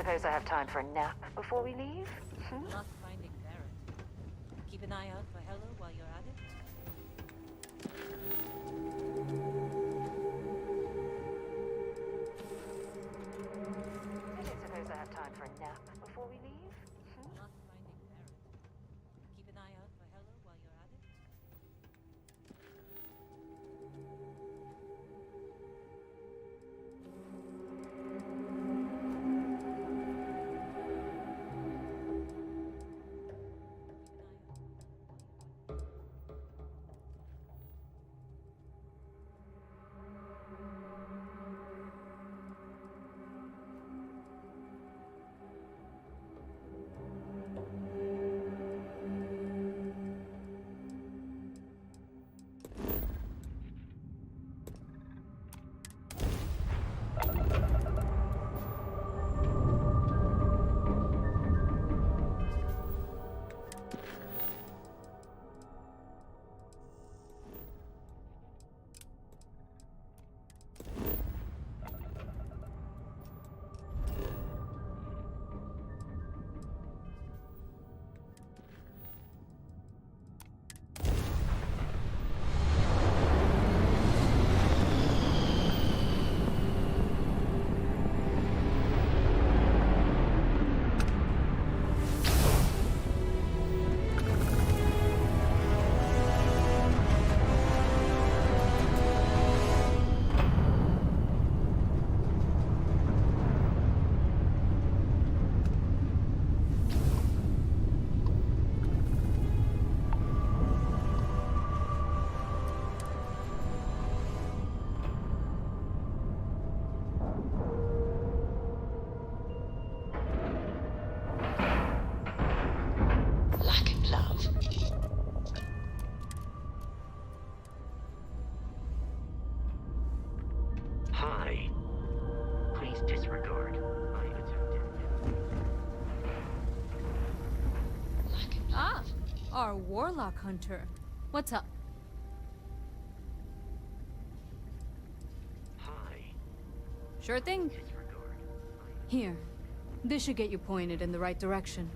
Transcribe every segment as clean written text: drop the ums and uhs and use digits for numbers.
suppose I have time for a nap before we leave? Not finding Barrett. Keep an eye out for Hello while you're at it. I don't suppose I have time for a nap before we leave? Not finding Barrett. Keep an eye out for Hello while you're at it. Hi. Please disregard. I attempted. Ah, our warlock hunter. What's up? Hi. Sure thing. Disregard. Here. This should get you pointed in the right direction.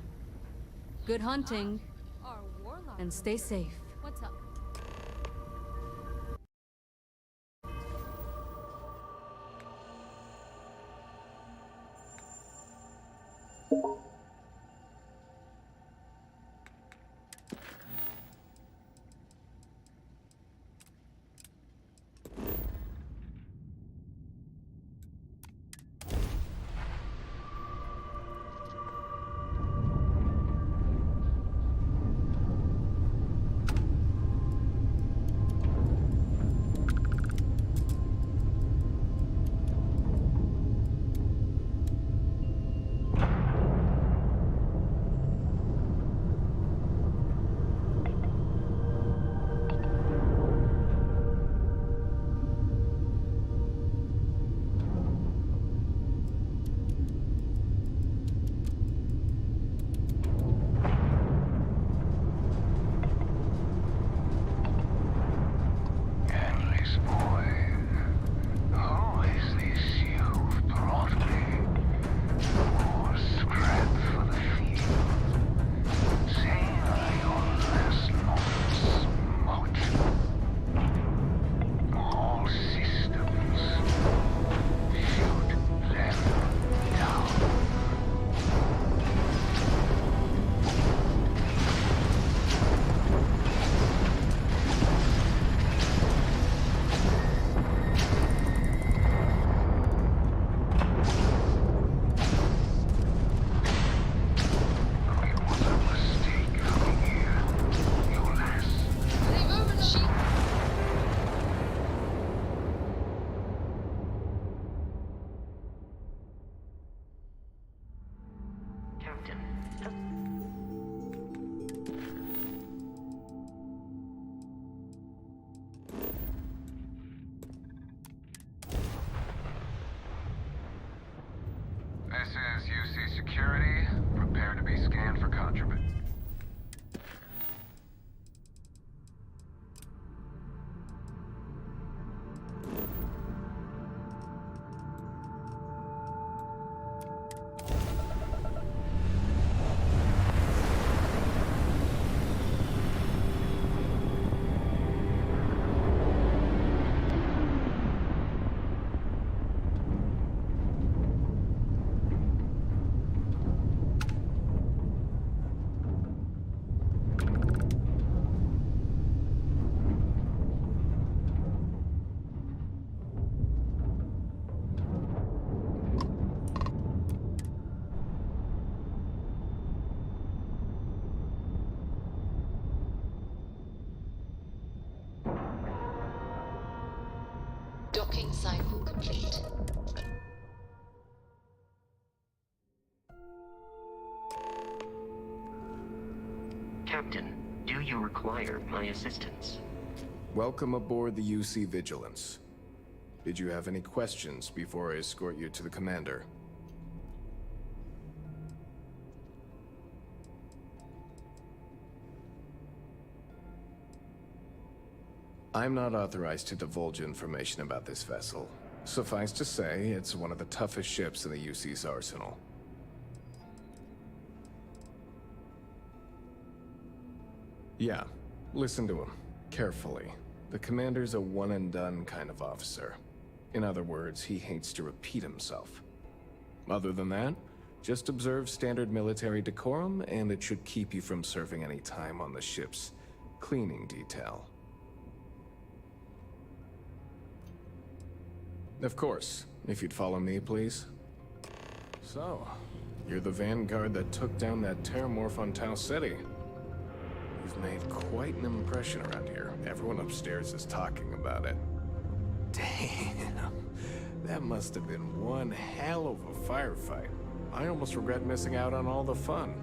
Good hunting. Our warlock and stay safe. What's up? Docking cycle complete. Captain, do you require my assistance? Welcome aboard the UC Vigilance. Did you have any questions before I escort you to the commander? I'm not authorized to divulge information about this vessel. Suffice to say, it's one of the toughest ships in the UC's arsenal. Yeah, listen to him carefully. The commander's a one-and-done kind of officer. In other words, he hates to repeat himself. Other than that, just observe standard military decorum, and it should keep you from serving any time on the ship's cleaning detail. Of course, if you'd follow me, please. So, you're the vanguard that took down that terramorph on Tau Ceti. You've made quite an impression around here. Everyone upstairs is talking about it. Damn, that must have been one hell of a firefight. I almost regret missing out on all the fun.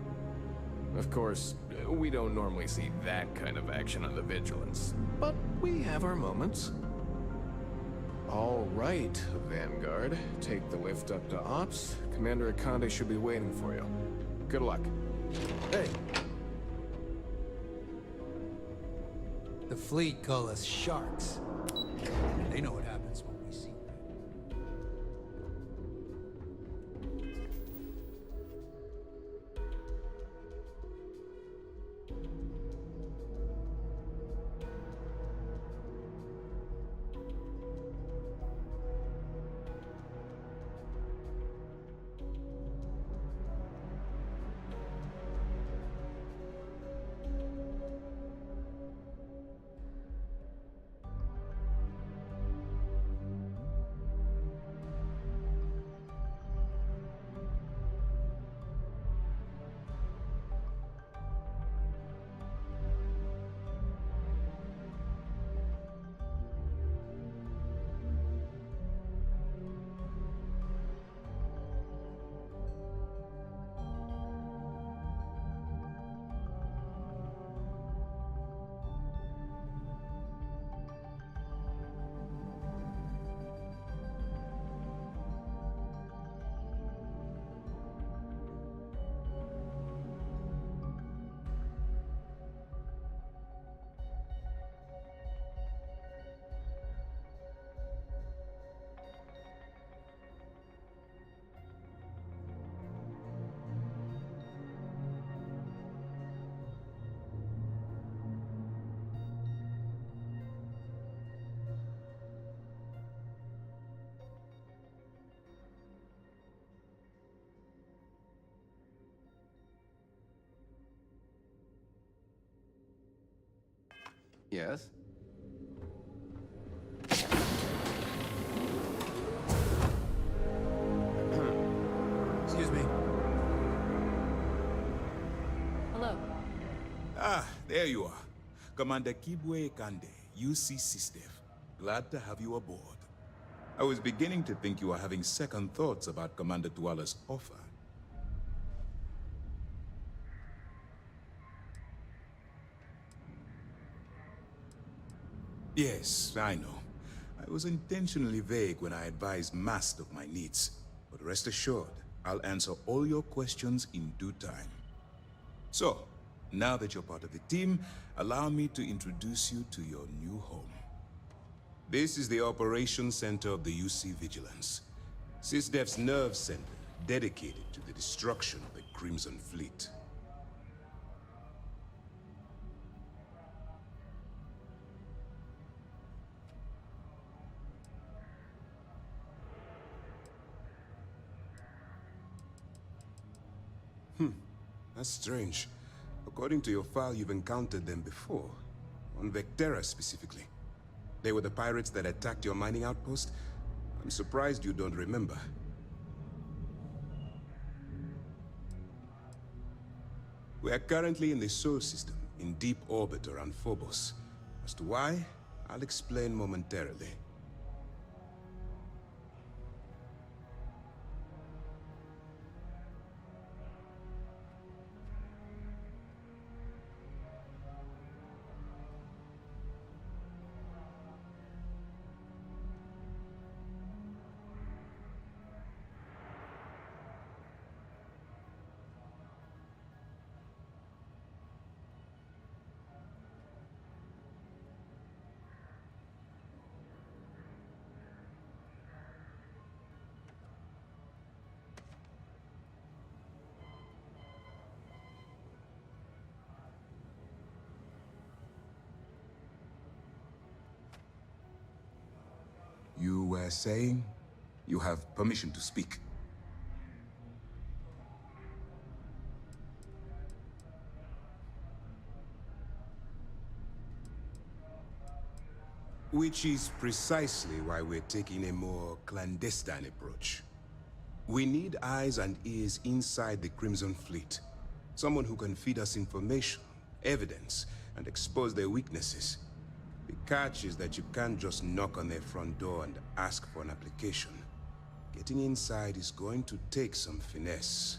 Of course, we don't normally see that kind of action on the Vigilance, but we have our moments. All right, Vanguard. Take the lift up to Ops. Commander Akande should be waiting for you. Good luck. Hey! The fleet call us sharks. They know what happens when we see red. Yes? Excuse me. Hello. Ah, there you are. Commander Kibwe Kande, UC SysDev. Glad to have you aboard. I was beginning to think you were having second thoughts about Commander Tuala's offer. Yes, I know. I was intentionally vague when I advised Mast of my needs. But rest assured, I'll answer all your questions in due time. So, now that you're part of the team, allow me to introduce you to your new home. This is the Operations Center of the UC Vigilance. SysDev's nerve center, dedicated to the destruction of the Crimson Fleet. That's strange. According to your file, you've encountered them before. On Vectera, specifically. They were the pirates that attacked your mining outpost? I'm surprised you don't remember. We are currently in the Sol system, in deep orbit around Phobos. As to why, I'll explain momentarily. You were saying? You have permission to speak. Which is precisely why we're taking a more clandestine approach. We need eyes and ears inside the Crimson Fleet. Someone who can feed us information, evidence, and expose their weaknesses. The catch is that you can't just knock on their front door and ask for an application. Getting inside is going to take some finesse.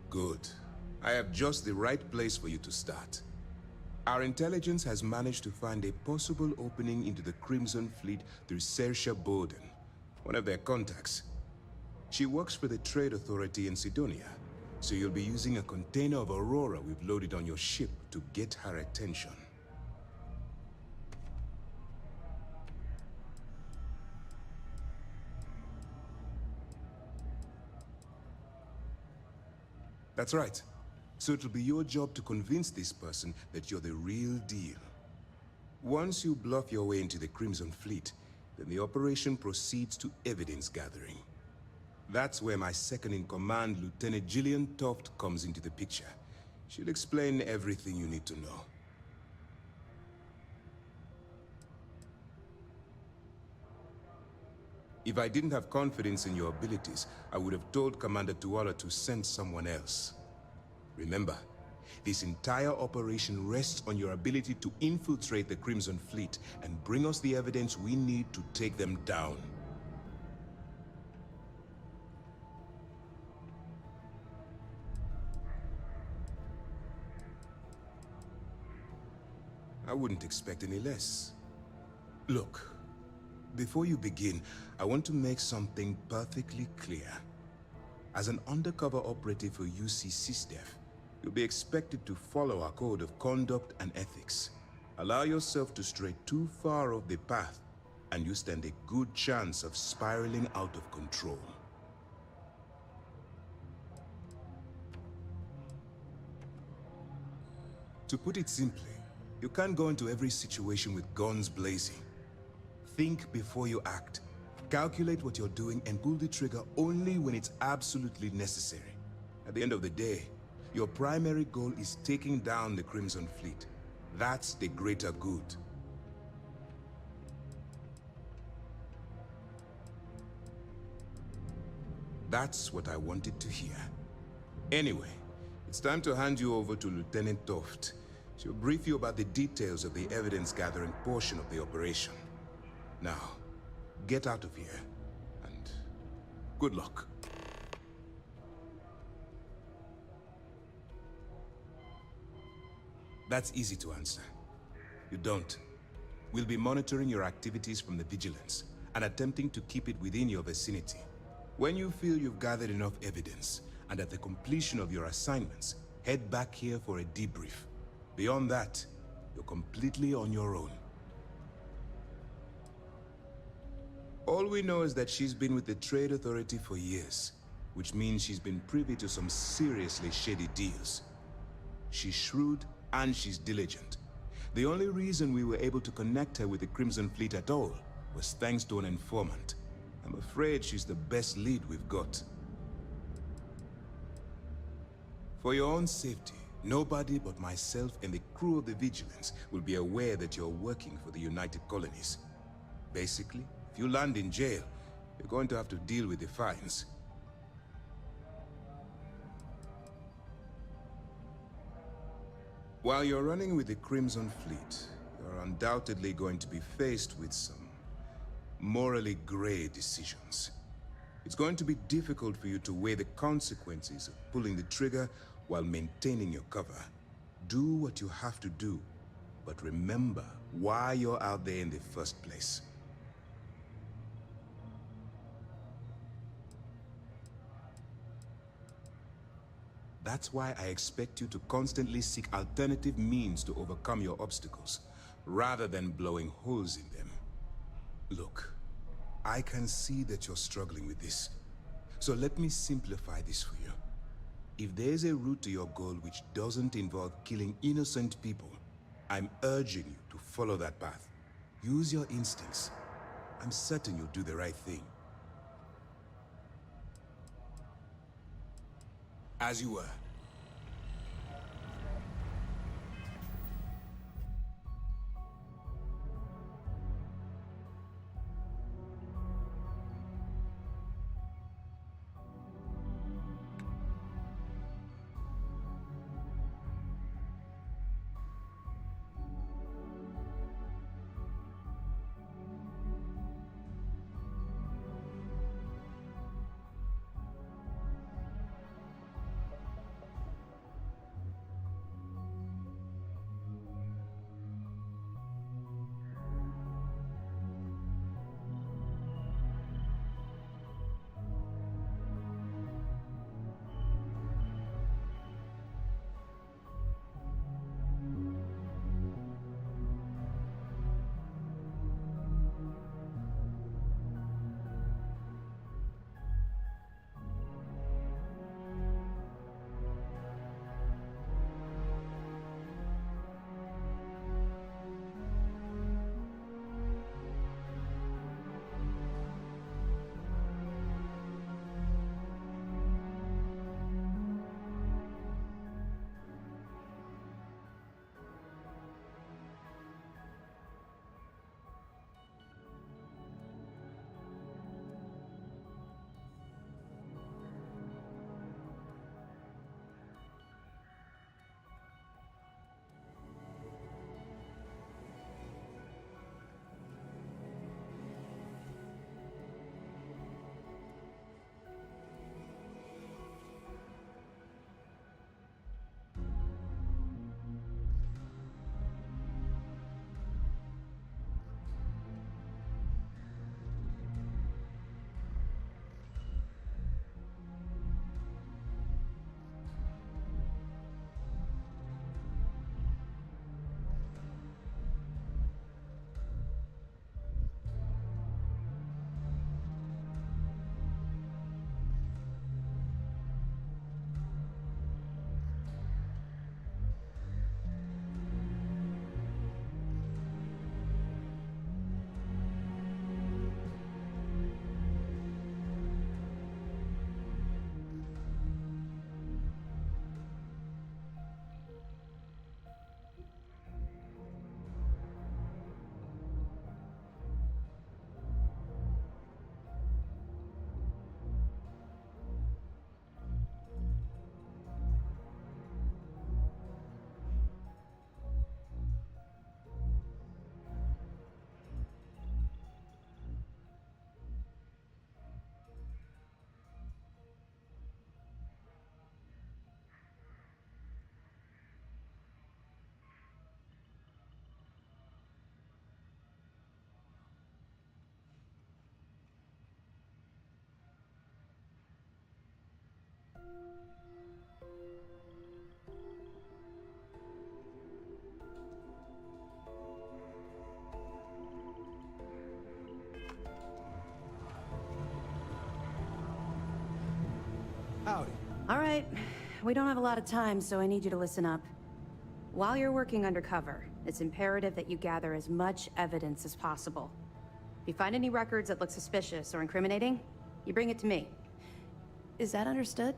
Good. I have just the right place for you to start. Our intelligence has managed to find a possible opening into the Crimson Fleet through Saoirse Bowden, one of their contacts. She works for the Trade Authority in Sidonia, so you'll be using a container of Aurora we've loaded on your ship to get her attention. That's right. So it'll be your job to convince this person that you're the real deal. Once you bluff your way into the Crimson Fleet, then the operation proceeds to evidence gathering. That's where my second-in-command, Lieutenant Gillian Toft, comes into the picture. She'll explain everything you need to know. If I didn't have confidence in your abilities, I would have told Commander Tuala to send someone else. Remember, this entire operation rests on your ability to infiltrate the Crimson Fleet and bring us the evidence we need to take them down. I wouldn't expect any less. Look, before you begin, I want to make something perfectly clear. As an undercover operative for UC SysDef, you'll be expected to follow our code of conduct and ethics. Allow yourself to stray too far off the path, and you stand a good chance of spiraling out of control. To put it simply, you can't go into every situation with guns blazing. Think before you act. Calculate what you're doing and pull the trigger only when it's absolutely necessary. At the end of the day, your primary goal is taking down the Crimson Fleet. That's the greater good. That's what I wanted to hear. Anyway, it's time to hand you over to Lieutenant Toft. She'll brief you about the details of the evidence-gathering portion of the operation. Now, get out of here, and good luck. That's easy to answer. You don't. We'll be monitoring your activities from the Vigilance, and attempting to keep it within your vicinity. When you feel you've gathered enough evidence, and at the completion of your assignments, head back here for a debrief. Beyond that, you're completely on your own. All we know is that she's been with the Trade Authority for years, which means she's been privy to some seriously shady deals. She's shrewd and she's diligent. The only reason we were able to connect her with the Crimson Fleet at all was thanks to an informant. I'm afraid she's the best lead we've got. For your own safety, nobody but myself and the crew of the Vigilance will be aware that you're working for the United Colonies. Basically, if you land in jail, you're going to have to deal with the fines. While you're running with the Crimson Fleet, you're undoubtedly going to be faced with some morally gray decisions. It's going to be difficult for you to weigh the consequences of pulling the trigger while maintaining your cover. Do what you have to do, but remember why you're out there in the first place. That's why I expect you to constantly seek alternative means to overcome your obstacles, rather than blowing holes in them. Look, I can see that you're struggling with this. So let me simplify this for you. If there's a route to your goal which doesn't involve killing innocent people, I'm urging you to follow that path. Use your instincts. I'm certain you'll do the right thing. As you were. Howdy. All right, we don't have a lot of time, so I need you to listen up. While you're working undercover, it's imperative that you gather as much evidence as possible. If you find any records that look suspicious or incriminating, you bring it to me. Is that understood?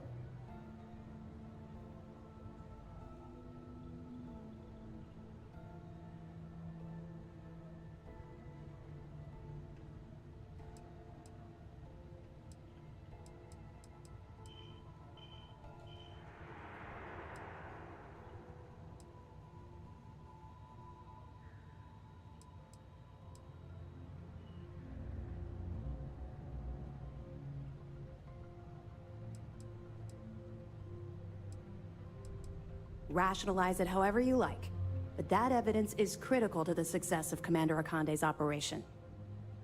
Rationalize it however you like, but that evidence is critical to the success of Commander Akande's operation.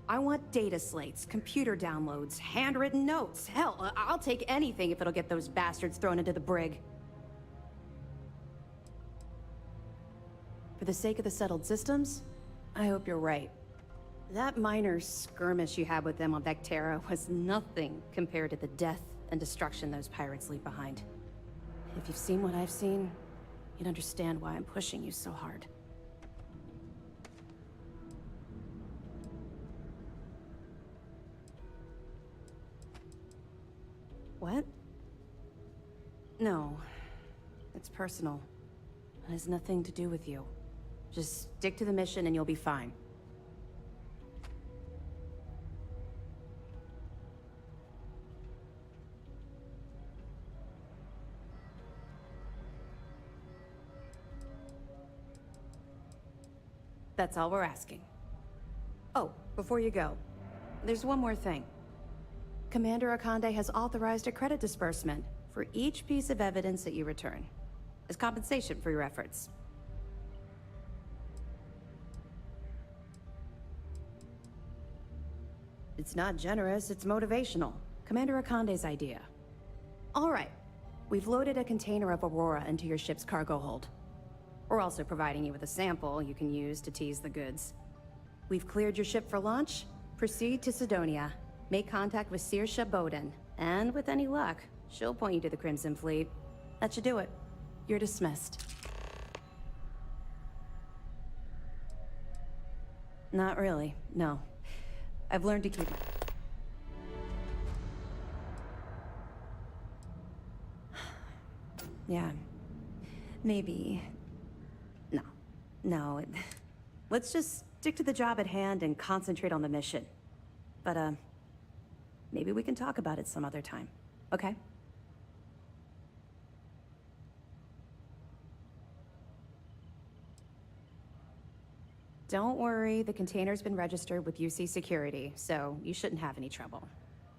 I want data slates, computer downloads, handwritten notes. Hell, I'll take anything if it'll get those bastards thrown into the brig. For the sake of the settled systems, I hope you're right. That minor skirmish you had with them on Vectera was nothing compared to the death and destruction those pirates leave behind. If you've seen what I've seen, you'd understand why I'm pushing you so hard. What? No. It's personal. It has nothing to do with you. Just stick to the mission and you'll be fine. That's all we're asking. Oh, before you go, there's one more thing. Commander Akande has authorized a credit disbursement for each piece of evidence that you return, as compensation for your efforts. It's not generous, it's motivational. Commander Akande's idea. All right, we've loaded a container of Aurora into your ship's cargo hold. We're also providing you with a sample you can use to tease the goods. We've cleared your ship for launch. Proceed to Sidonia. Make contact with Saoirse Bowden. And with any luck, she'll point you to the Crimson Fleet. That should do it. You're dismissed. Not really, no. I've learned to keep my... Yeah. Maybe... No, let's just stick to the job at hand and concentrate on the mission. But, maybe we can talk about it some other time, okay? Don't worry, the container's been registered with UC Security, so you shouldn't have any trouble.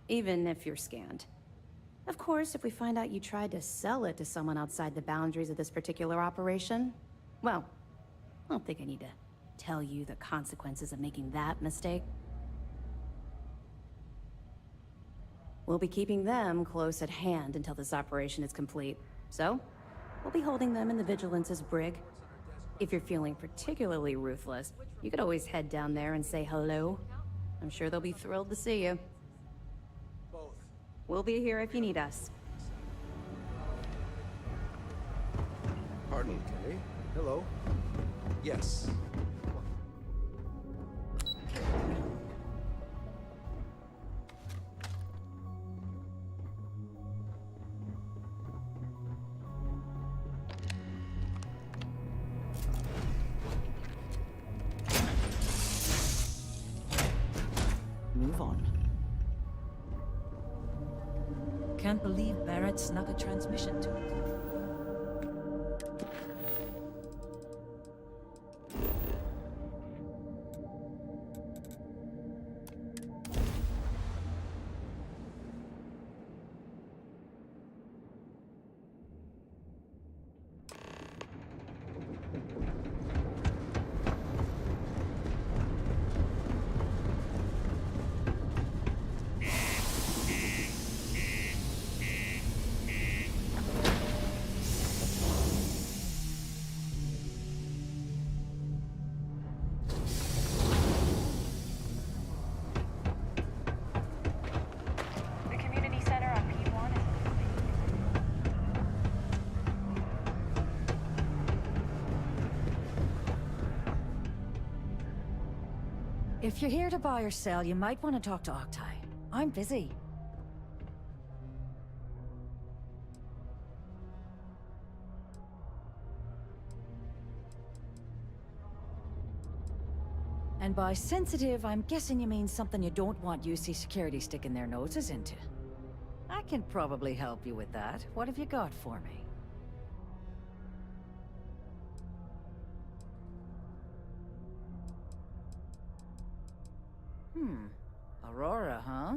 Even if you're scanned. Of course, if we find out you tried to sell it to someone outside the boundaries of this particular operation, well, I don't think I need to tell you the consequences of making that mistake. We'll be keeping them close at hand until this operation is complete. So, we'll be holding them in the Vigilance's brig. If you're feeling particularly ruthless, you could always head down there and say hello. I'm sure they'll be thrilled to see you. We'll be here if you need us. Pardon. Okay. Hello. Yes. Move on. Can't believe Barrett snuck a transmission to it. The community center on P1 is... If you're here to buy or sell, you might want to talk to Octai. I'm busy. And by sensitive, I'm guessing you mean something you don't want UC Security sticking their noses into. I can probably help you with that. What have you got for me? Aurora, huh?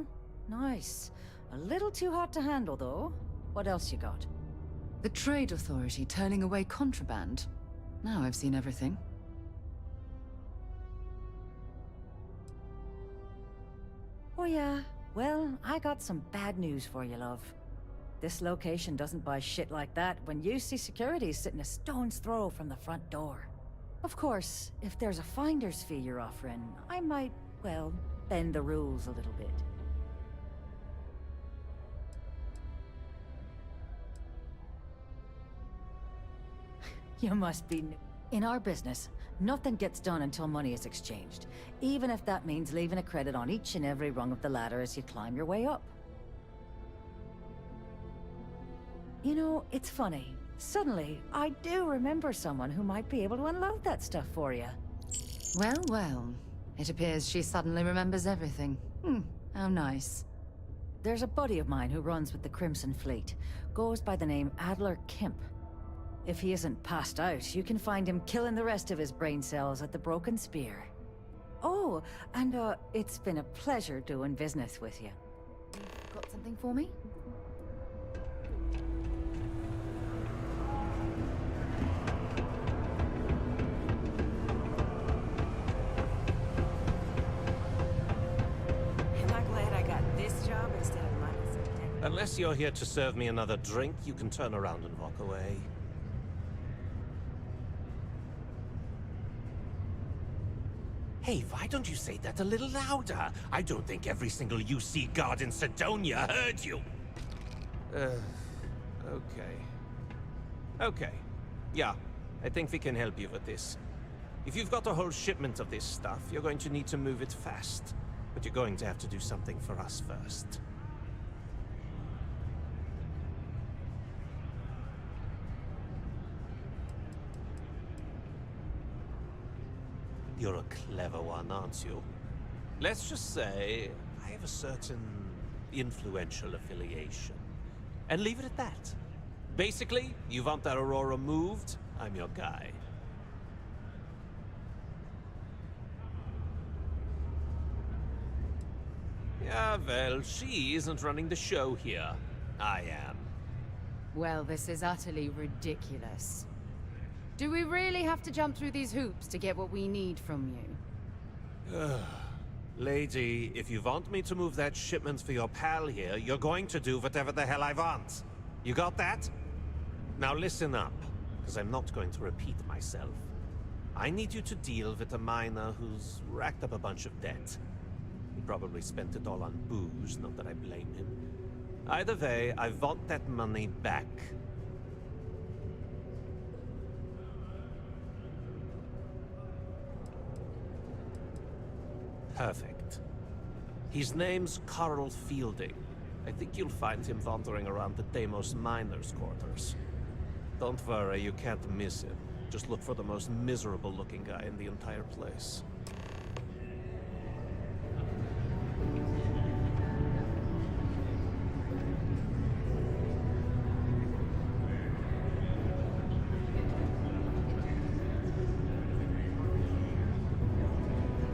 Nice. A little too hot to handle, though. What else you got? The Trade Authority turning away contraband. Now I've seen everything. Oh yeah? Well, I got some bad news for you, love. This location doesn't buy shit like that when UC Security's sitting a stone's throw from the front door. Of course, if there's a finder's fee you're offering, I might, well, bend the rules a little bit. You must be new. In our business, nothing gets done until money is exchanged, even if that means leaving a credit on each and every rung of the ladder as you climb your way up. You know, it's funny. Suddenly, I do remember someone who might be able to unload that stuff for you. Well, well. It appears she suddenly remembers everything. How nice. There's a buddy of mine who runs with the Crimson Fleet. Goes by the name Adler Kemp. If he isn't passed out, you can find him killing the rest of his brain cells at the Broken Spear. Oh, and it's been a pleasure doing business with you. Got something for me? Am I glad I got this job instead of mine? Unless you're here to serve me another drink, you can turn around and walk away. Hey, why don't you say that a little louder? I don't think every single UC guard in Sidonia heard you. Okay. Okay. Yeah, I think we can help you with this. If you've got a whole shipment of this stuff, you're going to need to move it fast. But you're going to have to do something for us first. You're a clever one, aren't you? Let's just say I have a certain influential affiliation. And leave it at that. Basically, you want that Aurora moved, I'm your guy. Yeah, well, she isn't running the show here. I am. Well, this is utterly ridiculous. Do we really have to jump through these hoops to get what we need from you? Lady, if you want me to move that shipment for your pal here, you're going to do whatever the hell I want. You got that? Now listen up, because I'm not going to repeat myself. I need you to deal with a miner who's racked up a bunch of debt. He probably spent it all on booze, not that I blame him. Either way, I want that money back. Perfect. His name's Carl Fielding. I think you'll find him wandering around the Deimos miners' quarters. Don't worry, you can't miss him. Just look for the most miserable-looking guy in the entire place.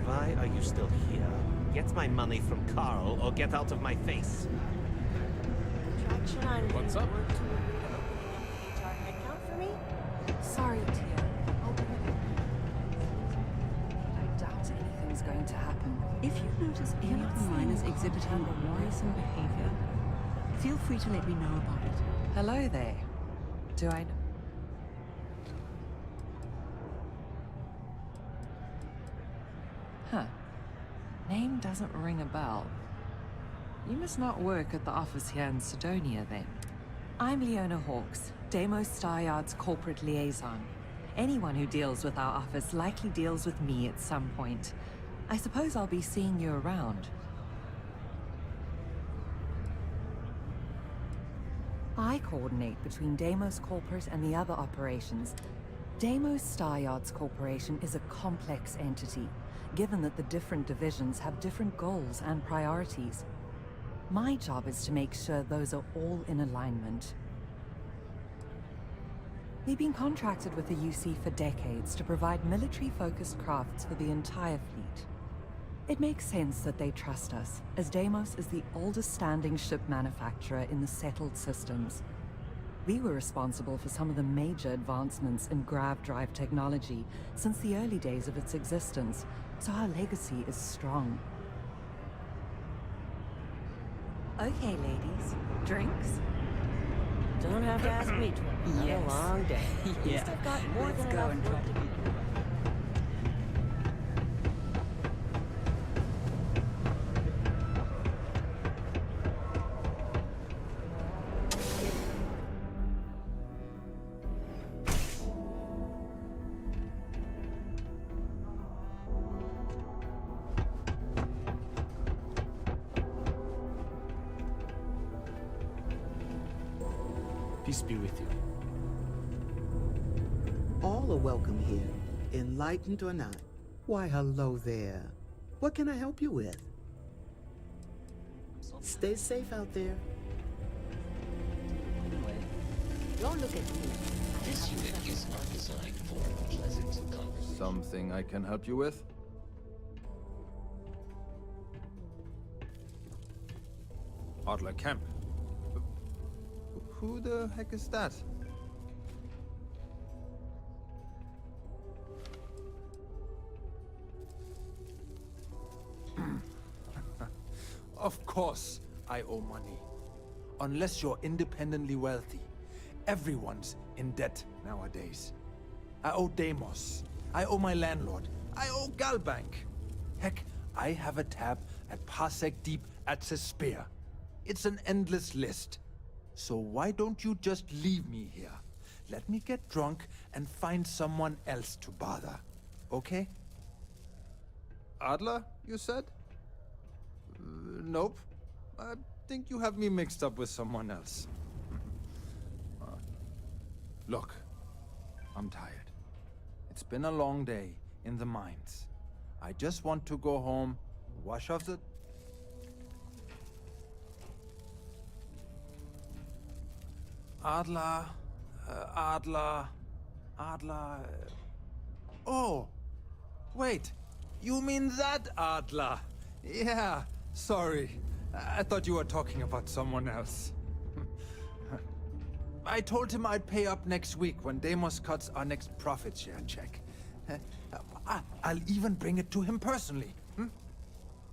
Why are you still here? Get my money from Carl, or get out of my face. What's up? Sorry, Tia. I doubt anything's going to happen. If you notice any of the miners exhibiting worrisome behavior, feel free to let me know about it. Hello there. Do I... Huh. Name doesn't ring a bell. You must not work at the office here in Sidonia, then. I'm Leona Hawks, Deimos Staryard's corporate liaison. Anyone who deals with our office likely deals with me at some point. I suppose I'll be seeing you around. I coordinate between Deimos Corporate and the other operations. Deimos Staryard's corporation is a complex entity, given that the different divisions have different goals and priorities. My job is to make sure those are all in alignment. We've been contracted with the UC for decades to provide military-focused crafts for the entire fleet. It makes sense that they trust us, as Deimos is the oldest standing ship manufacturer in the settled systems. We were responsible for some of the major advancements in grav drive technology since the early days of its existence, so our legacy is strong. Okay, ladies. Drinks? Don't have to ask me to. Another Yes. long day. At Yeah. least I've got more Let's than go enough and work try to to do. If you Peace be with you. All are welcome here, enlightened or not. Why, hello there. What can I help you with? Stay safe out there. Don't look at me. This unit is not designed for pleasant conversation. Something I can help you with? Adler Camp. Who the heck is that? Of course I owe money. Unless you're independently wealthy. Everyone's in debt nowadays. I owe Deimos. I owe my landlord. I owe Galbank. Heck, I have a tab at Parsec Deep at Cespear. It's an endless list. So why don't you just leave me here? Let me get drunk and find someone else to bother. Okay? Adler, you said? Nope. I think you have me mixed up with someone else. Look, I'm tired. It's been a long day in the mines. I just want to go home, wash off the... Adler... Oh! Wait, you mean that Adler? Yeah, sorry. I thought you were talking about someone else. I told him I'd pay up next week when Deimos cuts our next profit share check. I'll even bring it to him personally.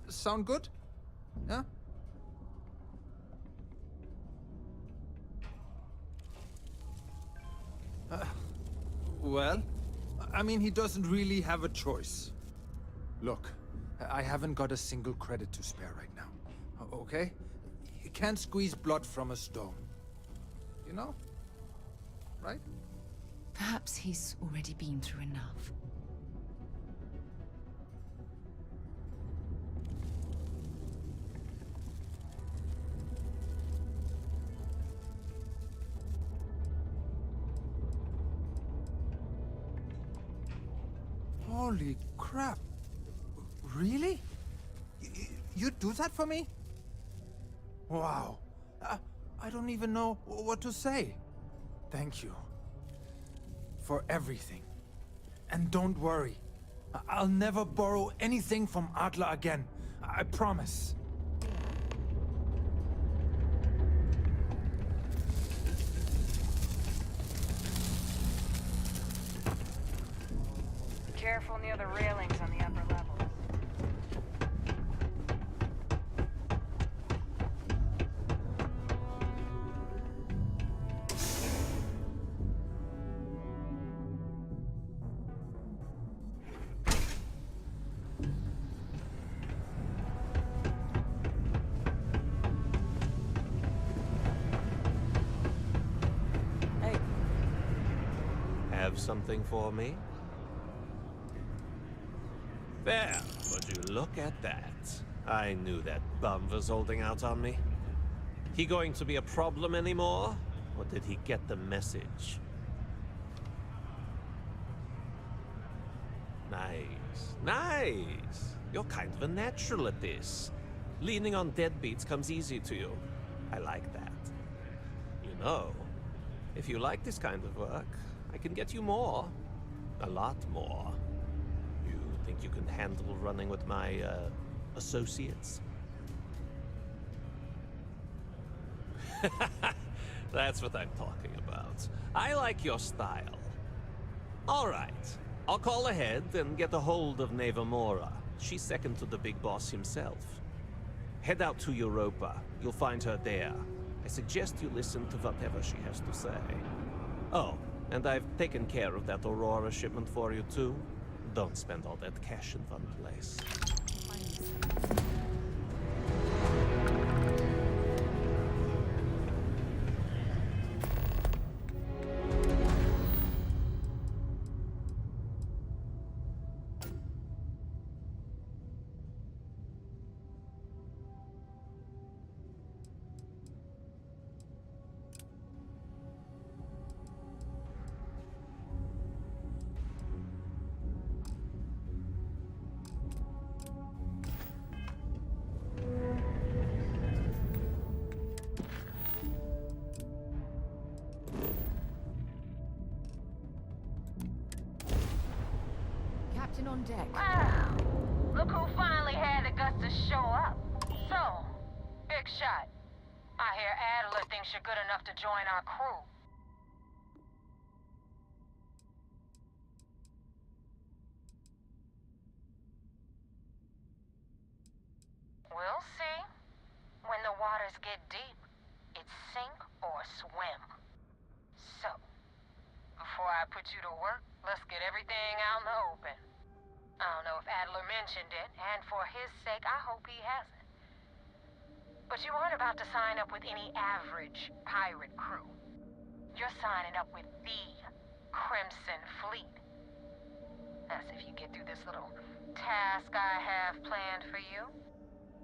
Sound good? Yeah? Well, I mean, he doesn't really have a choice. Look, I haven't got a single credit to spare right now. Okay? You can't squeeze blood from a stone. You know? Right? Perhaps he's already been through enough. Holy crap. Really? You'd do that for me? Wow. I don't even know what to say. Thank you. For everything. And don't worry. I'll never borrow anything from Adler again. I promise. Careful near the railings on the upper levels. Have something for me? There, would you look at that? I knew that bum was holding out on me. He going to be a problem anymore? Or did he get the message? Nice. Nice! You're kind of a natural at this. Leaning on deadbeats comes easy to you. I like that. You know, if you like this kind of work, I can get you more. A lot more. You think you can handle running with my, associates? That's what I'm talking about. I like your style. All right. I'll call ahead and get a hold of Nevamora. She's second to the big boss himself. Head out to Europa. You'll find her there. I suggest you listen to whatever she has to say. Oh, and I've taken care of that Aurora shipment for you too. Don't spend all that cash in one place. on deck. Wow! Look who finally had the guts to show up. So, big shot. I hear Adler thinks you're good enough to join our crew. We'll see. When the waters get deep, it's sink or swim. So, before I put you to work, let's get everything out in the open. I don't know if Adler mentioned it, and for his sake, I hope he hasn't. But you aren't about to sign up with any average pirate crew. You're signing up with the Crimson Fleet. That's if you get through this little task I have planned for you.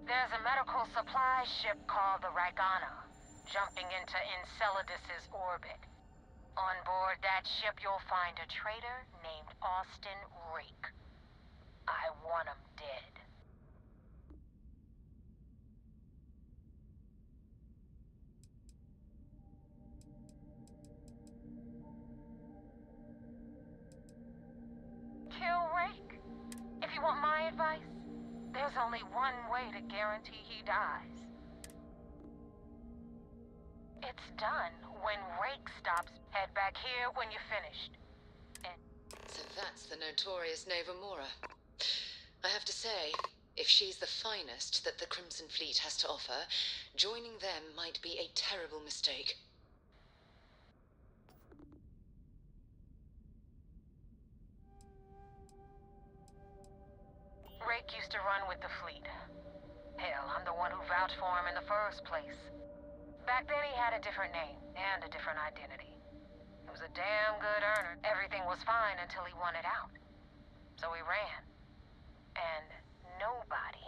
There's a medical supply ship called the Ragana, jumping into Enceladus's orbit. On board that ship, you'll find a traitor named Austin Rake. I want him dead. Kill Rake? If you want my advice, there's only one way to guarantee he dies. It's done when Rake stops. Head back here when you're finished. So that's the notorious Nova Mora. I have to say, if she's the finest that the Crimson Fleet has to offer, joining them might be a terrible mistake. Rake used to run with the fleet. Hell, I'm the one who vouched for him in the first place. Back then he had a different name and a different identity. He was a damn good earner. Everything was fine until he wanted out. So he ran. And nobody...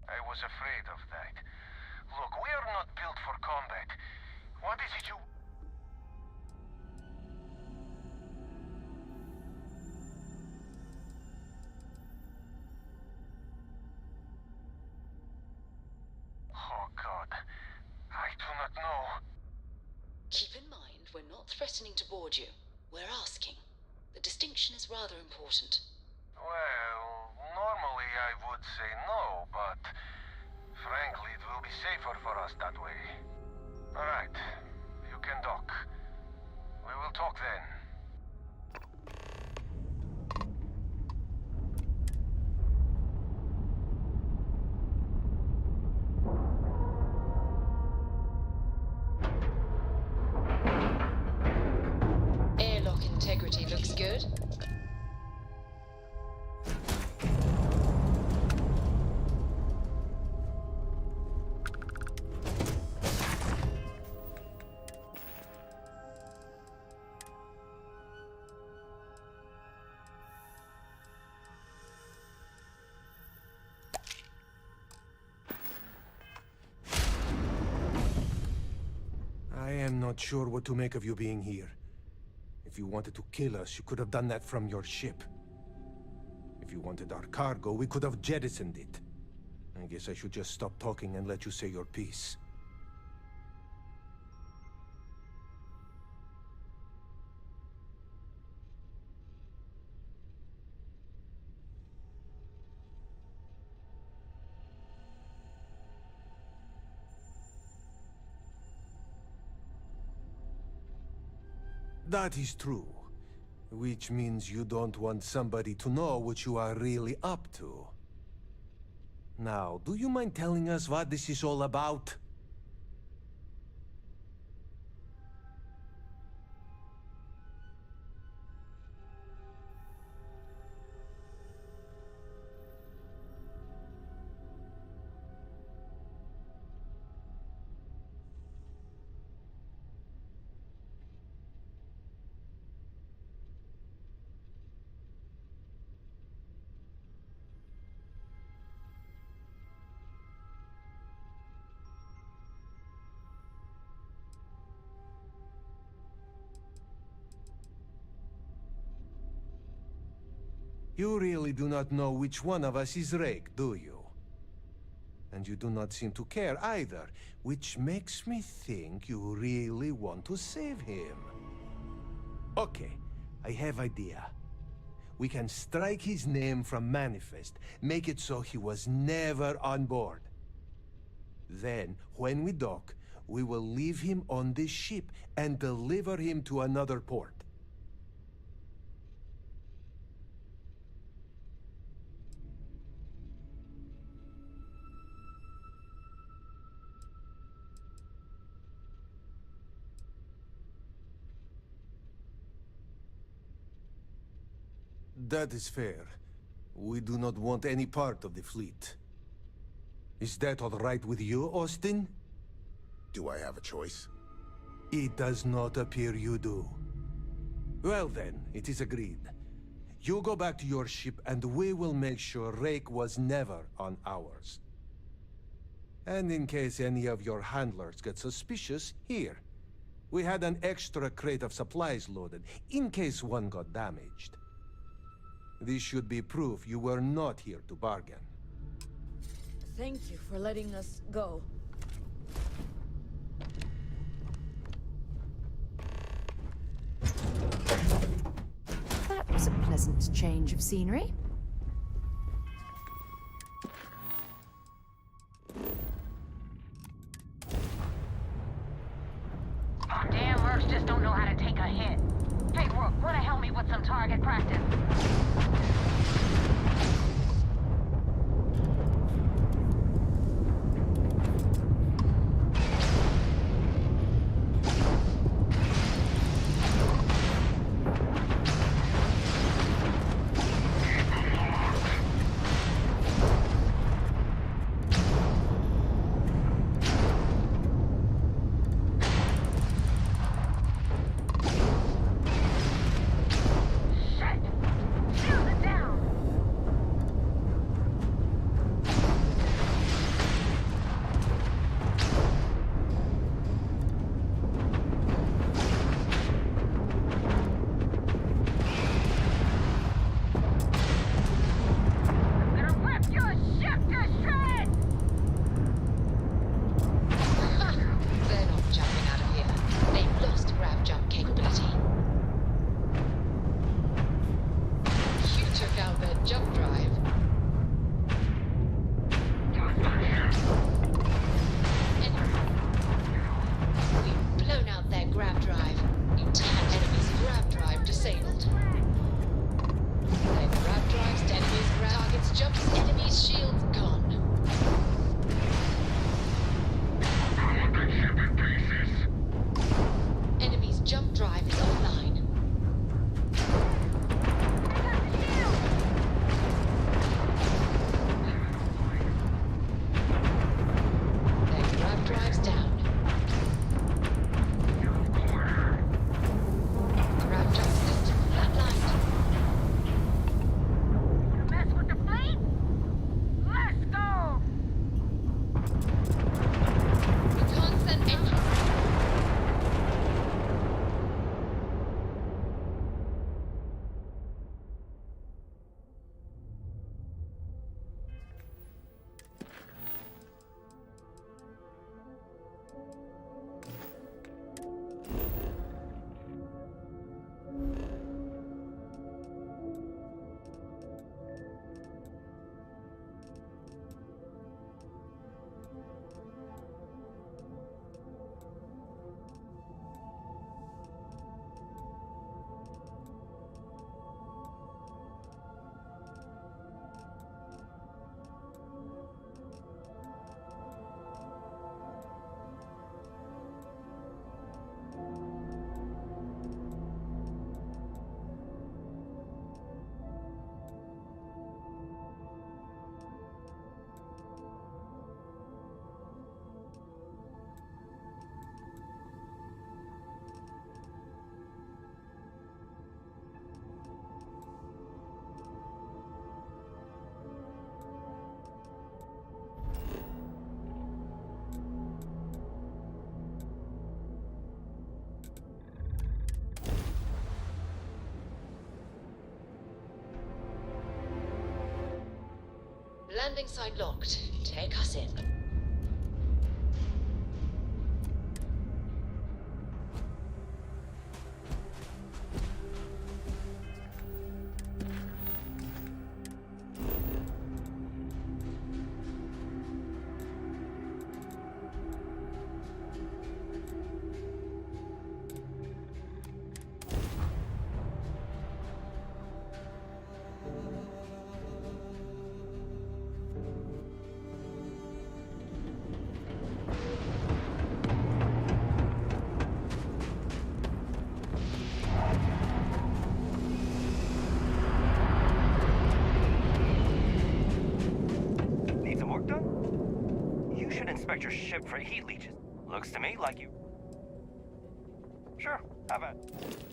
I was afraid of that. Look, we are not built for combat. What is it you... Oh, God. I do not know. Keep in mind, we're not threatening to board you. We're asking. The distinction is rather important. Well, normally I would say no, but... frankly, it will be safer for us that way. Alright, you can dock. We will talk then. Airlock integrity looks good. I am not sure what to make of you being here. If you wanted to kill us, you could have done that from your ship. If you wanted our cargo, we could have jettisoned it. I guess I should just stop talking and let you say your piece. That is true. Which means you don't want somebody to know what you are really up to. Now, do you mind telling us what this is all about? You really do not know which one of us is Rake, do you? And you do not seem to care either, which makes me think you really want to save him. Okay, I have idea. We can strike his name from Manifest, make it so he was never on board. Then, when we dock, we will leave him on this ship and deliver him to another port. That is fair. We do not want any part of the fleet. Is that all right with you, Austin? Do I have a choice? It does not appear you do. Well then, it is agreed. You go back to your ship and we will make sure Rake was never on ours. And in case any of your handlers get suspicious, here. We had an extra crate of supplies loaded, in case one got damaged. This should be proof you were not here to bargain. Thank you for letting us go. That was a pleasant change of scenery. Damn mercs just don't know how to take a hit. Hey, Rook, wanna help me with some target practice? Shit! Feel the damage! Landing site locked. Take us in. Inspect your ship for heat leeches. Looks to me like you... Sure, have at it.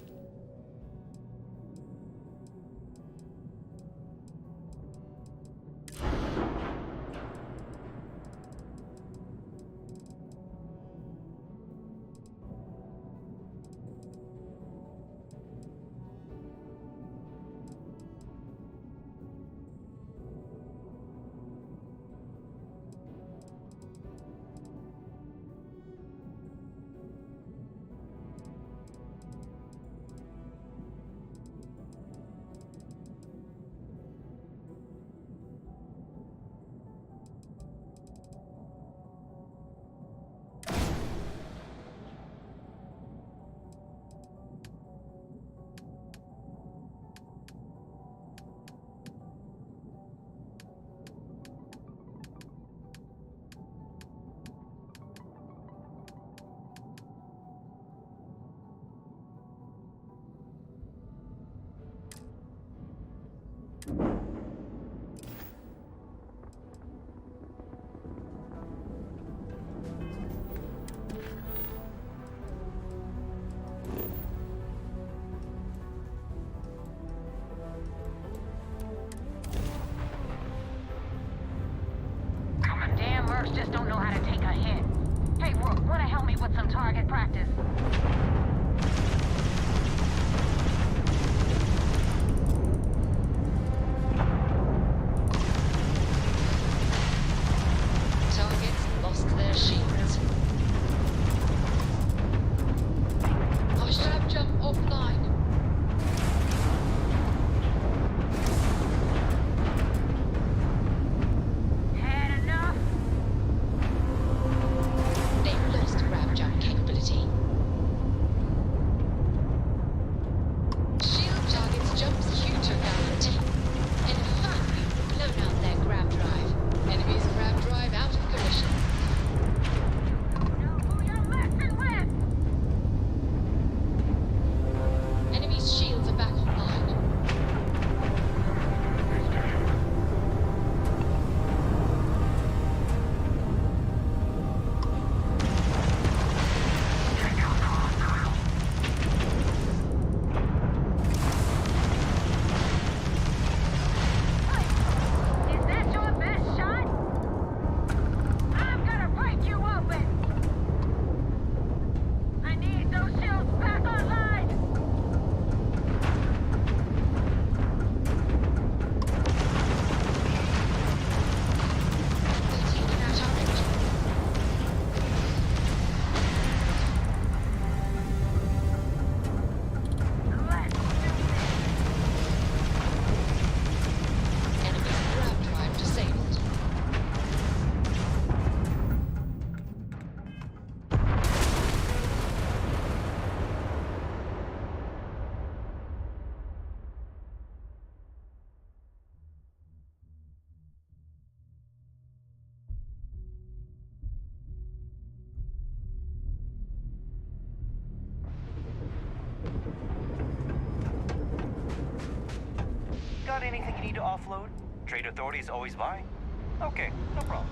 Damn Mercs just don't know how to take a hit. Hey, Rook, wanna help me with some target practice? Targets lost their shields. I should have jumped offline. Got anything you need to offload? Trade authorities always buy? Okay, no problem.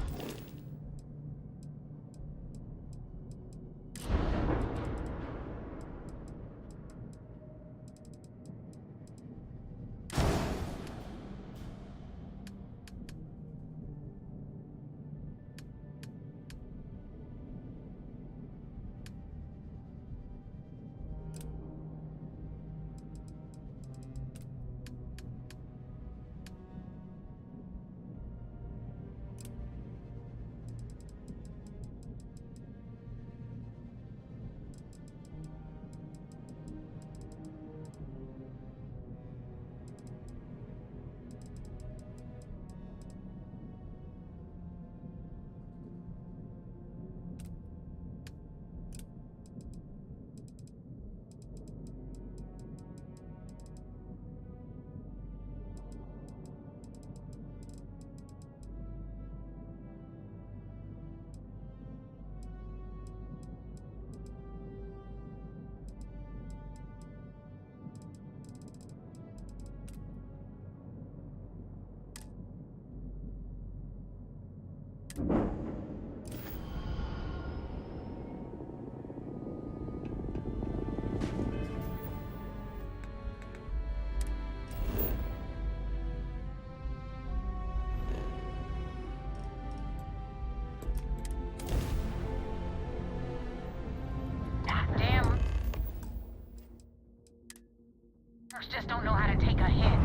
folks just don't know how to take a hit.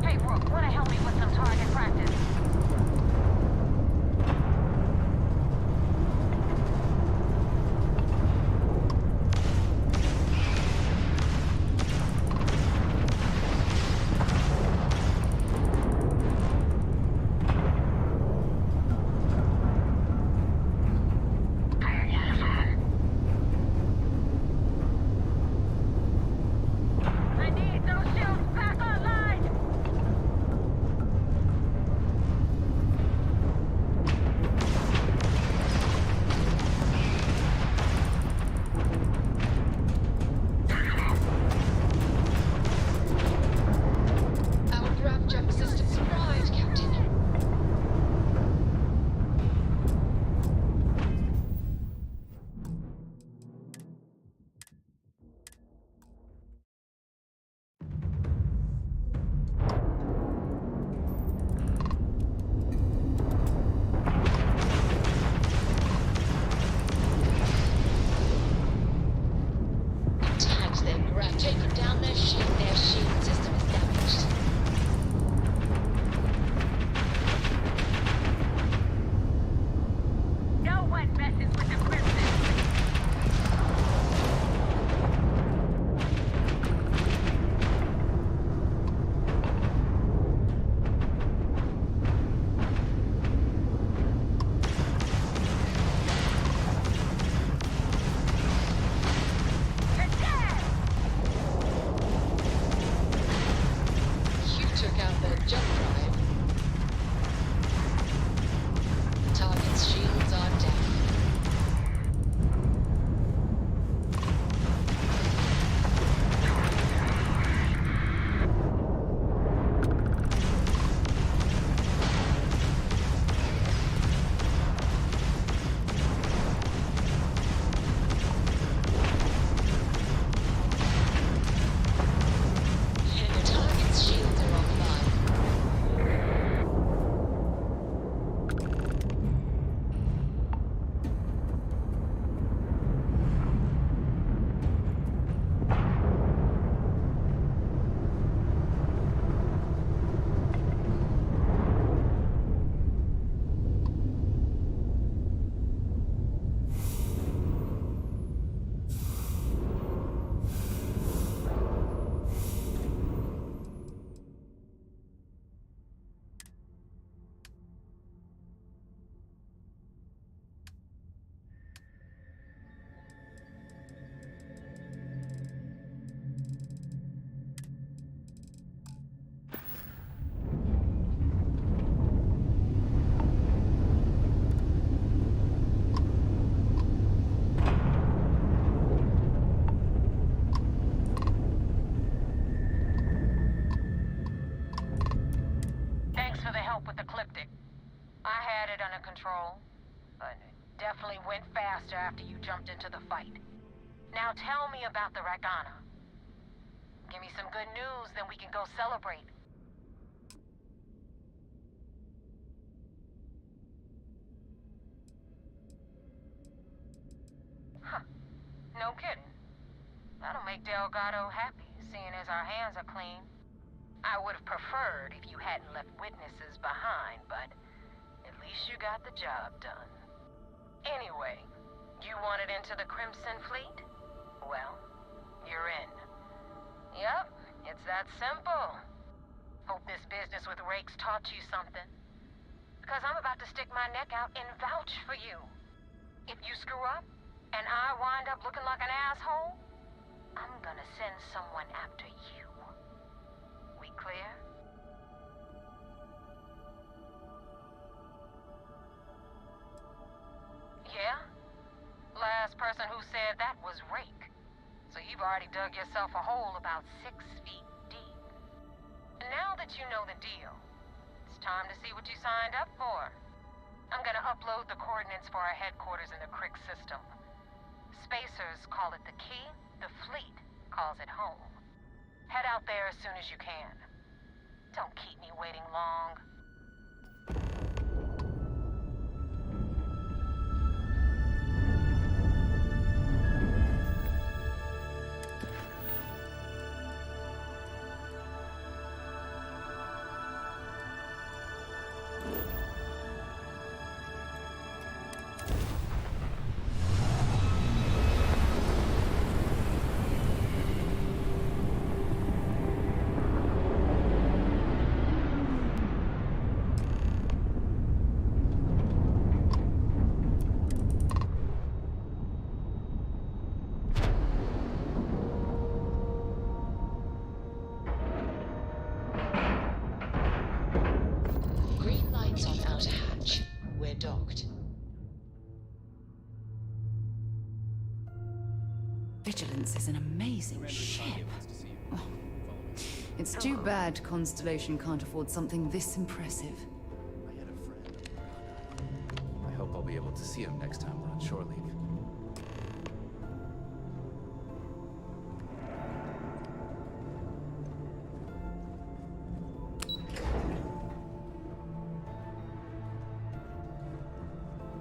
Hey, Rook, wanna help me with some target practice? Taking down their shield system is damaged. No one messes with the Crimson. Took out their jump drive. Target's shields are down. And the target's shields are offline. I had it under control, but it definitely went faster after you jumped into the fight. Now tell me about the Rakana. Give me some good news, then we can go celebrate. Huh. No kidding. That'll make Delgado happy, seeing as our hands are clean. I would have preferred if you hadn't left witnesses behind, but at least you got the job done. Anyway, you wanted into the Crimson Fleet? Well, you're in. Yep, it's that simple. Hope this business with Rakes taught you something. Because I'm about to stick my neck out and vouch for you. If you screw up, and I wind up looking like an asshole, I'm gonna send someone after you. We clear? Yeah? Last person who said that was Rake. So you've already dug yourself a hole about 6 feet deep. Now that you know the deal, it's time to see what you signed up for. I'm gonna upload the coordinates for our headquarters in the Crick system. Spacers call it the key, the fleet calls it home. Head out there as soon as you can. Don't keep me waiting long. Vigilance is an amazing ship. Oh. It's too bad Constellation can't afford something this impressive. I had a friend. I hope I'll be able to see him next time we're on shore leave.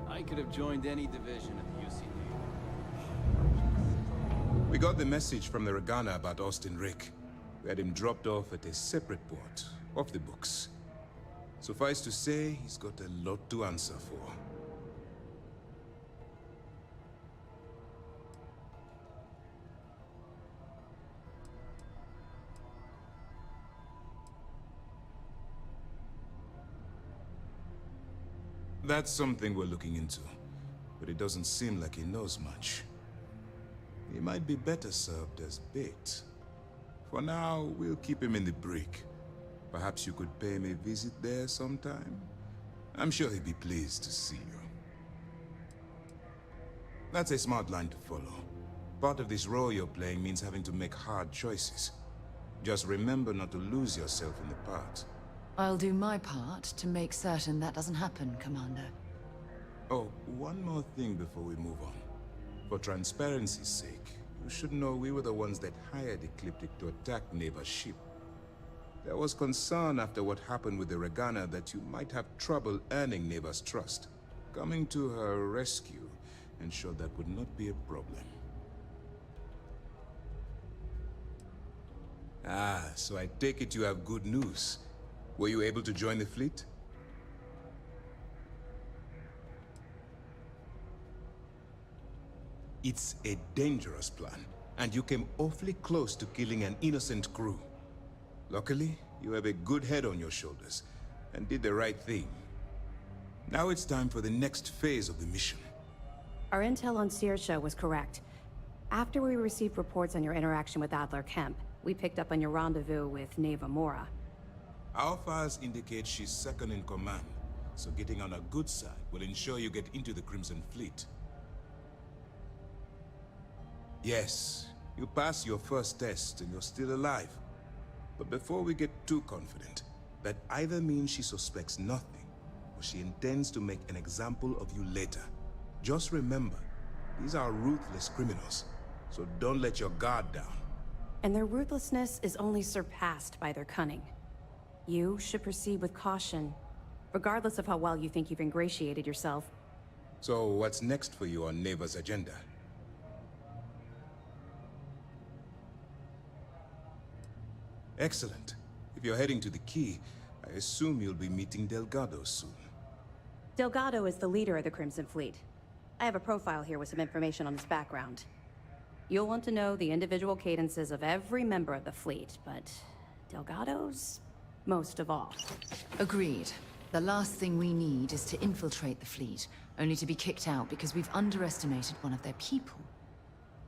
I could have joined any division at the UC. We got the message from the Regana about Austin Rick. We had him dropped off at a separate port, off the books. Suffice to say, he's got a lot to answer for. That's something we're looking into, but it doesn't seem like he knows much. He might be better served as bait. For now, we'll keep him in the brig. Perhaps you could pay him a visit there sometime? I'm sure he'd be pleased to see you. That's a smart line to follow. Part of this role you're playing means having to make hard choices. Just remember not to lose yourself in the part. I'll do my part to make certain that doesn't happen, Commander. Oh, one more thing before we move on. For transparency's sake, you should know we were the ones that hired Ecliptic to attack Neva's ship. There was concern after what happened with the Regana that you might have trouble earning Neva's trust. Coming to her rescue ensured that would not be a problem. Ah, so I take it you have good news. Were you able to join the fleet? It's a dangerous plan, and you came awfully close to killing an innocent crew. Luckily, you have a good head on your shoulders, and did the right thing. Now it's time for the next phase of the mission. Our intel on Saoirse was correct. After we received reports on your interaction with Adler Kemp, we picked up on your rendezvous with Neva Mora. Our files indicate she's second in command, so getting on her good side will ensure you get into the Crimson Fleet. Yes, you passed your first test and you're still alive. But before we get too confident, that either means she suspects nothing, or she intends to make an example of you later. Just remember, these are ruthless criminals, so don't let your guard down. And their ruthlessness is only surpassed by their cunning. You should proceed with caution, regardless of how well you think you've ingratiated yourself. So what's next for you on Neva's agenda? Excellent. If you're heading to the Key, I assume you'll be meeting Delgado soon. Delgado is the leader of the Crimson Fleet. I have a profile here with some information on his background. You'll want to know the individual cadences of every member of the fleet, but Delgado's most of all. Agreed. The last thing we need is to infiltrate the fleet, only to be kicked out because we've underestimated one of their people.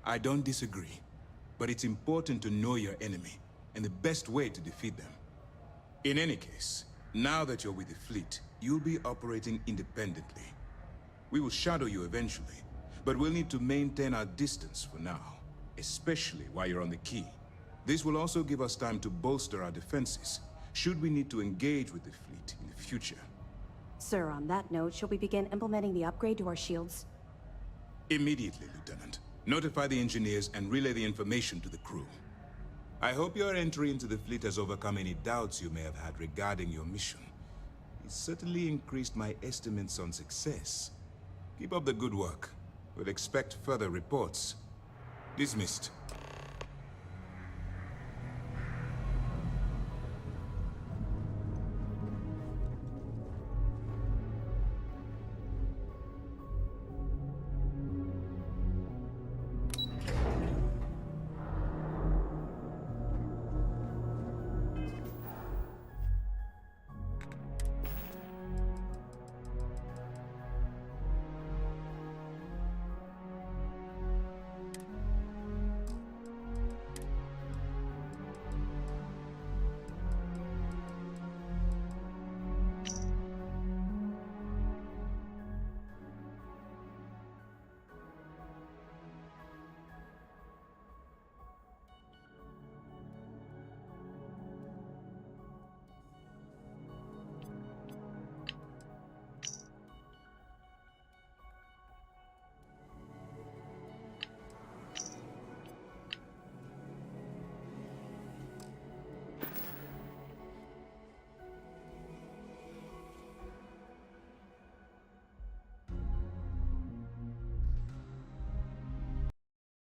I don't disagree, but it's important to know your enemy, and the best way to defeat them. In any case, now that you're with the fleet, you'll be operating independently. We will shadow you eventually, but we'll need to maintain our distance for now, especially while you're on the Key. This will also give us time to bolster our defenses, should we need to engage with the fleet in the future. Sir, on that note, shall we begin implementing the upgrade to our shields? Immediately, Lieutenant. Notify the engineers and relay the information to the crew. I hope your entry into the fleet has overcome any doubts you may have had regarding your mission. It certainly increased my estimates on success. Keep up the good work. We'll expect further reports. Dismissed.